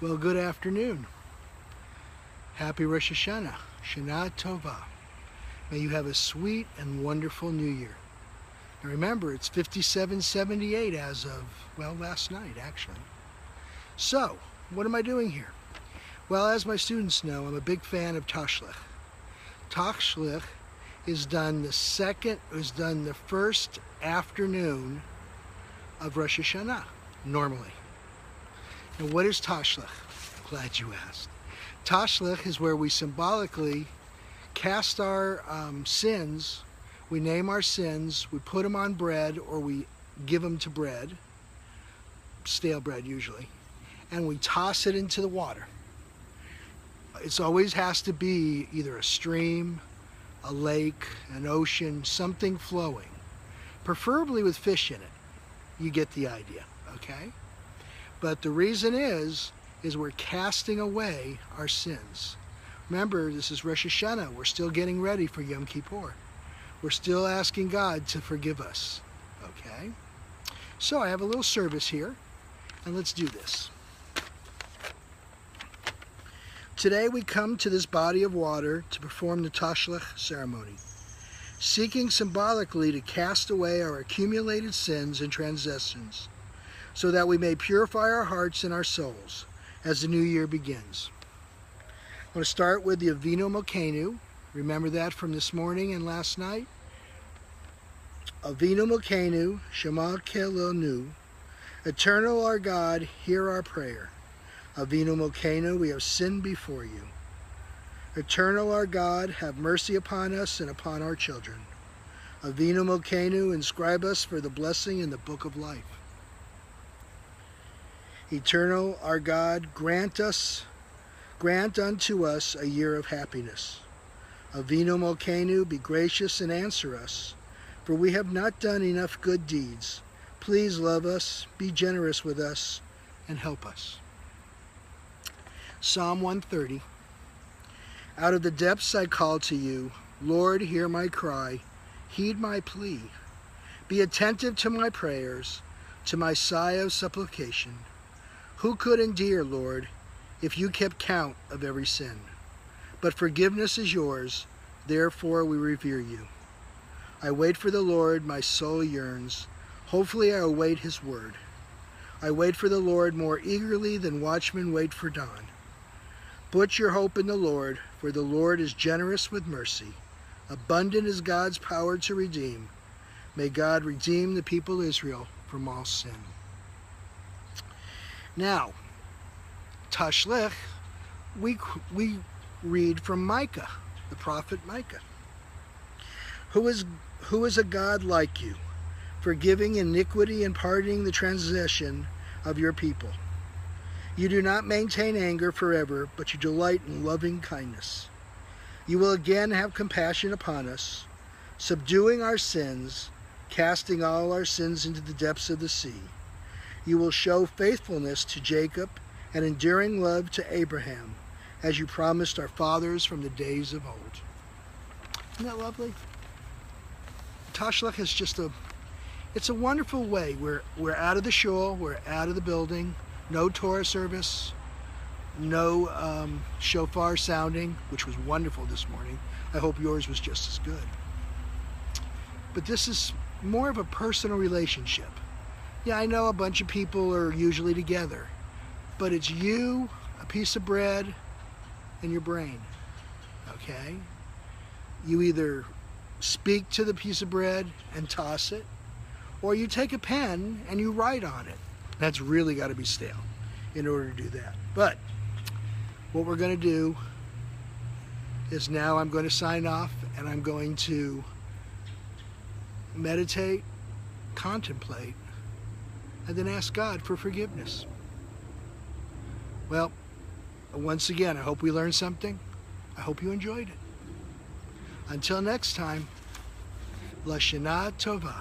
Well, good afternoon. Happy Rosh Hashanah. Shana Tova. May you have a sweet and wonderful new year. Now remember, it's 5778 as of, well, last night actually. So, what am I doing here? Well, as my students know, I'm a big fan of Tashlich. Tashlich is done the first afternoon of Rosh Hashanah, normally. And what is Tashlich? Glad you asked. Tashlich is where we symbolically cast our sins, we name our sins, we put them on bread, or we give them to bread, stale bread usually, and we toss it into the water. It always has to be either a stream, a lake, an ocean, something flowing, preferably with fish in it. You get the idea, okay? But the reason is we're casting away our sins. Remember, this is Rosh Hashanah. We're still getting ready for Yom Kippur. We're still asking God to forgive us, okay? So I have a little service here, and let's do this. Today we come to this body of water to perform the Tashlich ceremony, seeking symbolically to cast away our accumulated sins and transgressions, so that we may purify our hearts and our souls as the new year begins. I'm going to start with the Avinu Malkeinu. Remember that from this morning and last night? Avinu Malkeinu, Shema Kelonu. Eternal our God, hear our prayer. Avinu Malkeinu, we have sinned before you. Eternal our God, have mercy upon us and upon our children. Avinu Malkeinu, inscribe us for the blessing in the book of life. Eternal our God, grant unto us a year of happiness. Avinu Malkeinu, be gracious and answer us, for we have not done enough good deeds. Please love us, be generous with us, and help us. Psalm 130. Out of the depths I call to you. Lord, hear my cry. Heed my plea. Be attentive to my prayers, to my sigh of supplication. Who could endure, Lord, if you kept count of every sin? But forgiveness is yours, therefore we revere you. I wait for the Lord, my soul yearns. Hopefully I await his word. I wait for the Lord more eagerly than watchmen wait for dawn. Put your hope in the Lord, for the Lord is generous with mercy. Abundant is God's power to redeem. May God redeem the people of Israel from all sin. Now, Tashlich, we read from Micah, the prophet Micah. Who is a God like you, forgiving iniquity and pardoning the transgression of your people? You do not maintain anger forever, but you delight in loving kindness. You will again have compassion upon us, subduing our sins, casting all our sins into the depths of the sea. You will show faithfulness to Jacob and enduring love to Abraham, as you promised our fathers from the days of old. Isn't that lovely? Tashlich is just it's a wonderful way. We're out of the shul, we're out of the building, no Torah service, no shofar sounding, which was wonderful this morning. I hope yours was just as good. But this is more of a personal relationship. Yeah, I know a bunch of people are usually together, but it's you, a piece of bread, and your brain, okay? You either speak to the piece of bread and toss it, or you take a pen and you write on it. That's really got to be stale in order to do that. But what we're going to do is now I'm going to sign off and I'm going to meditate, contemplate, and then ask God for forgiveness. Well, once again, I hope we learned something. I hope you enjoyed it. Until next time, La Shana Tova.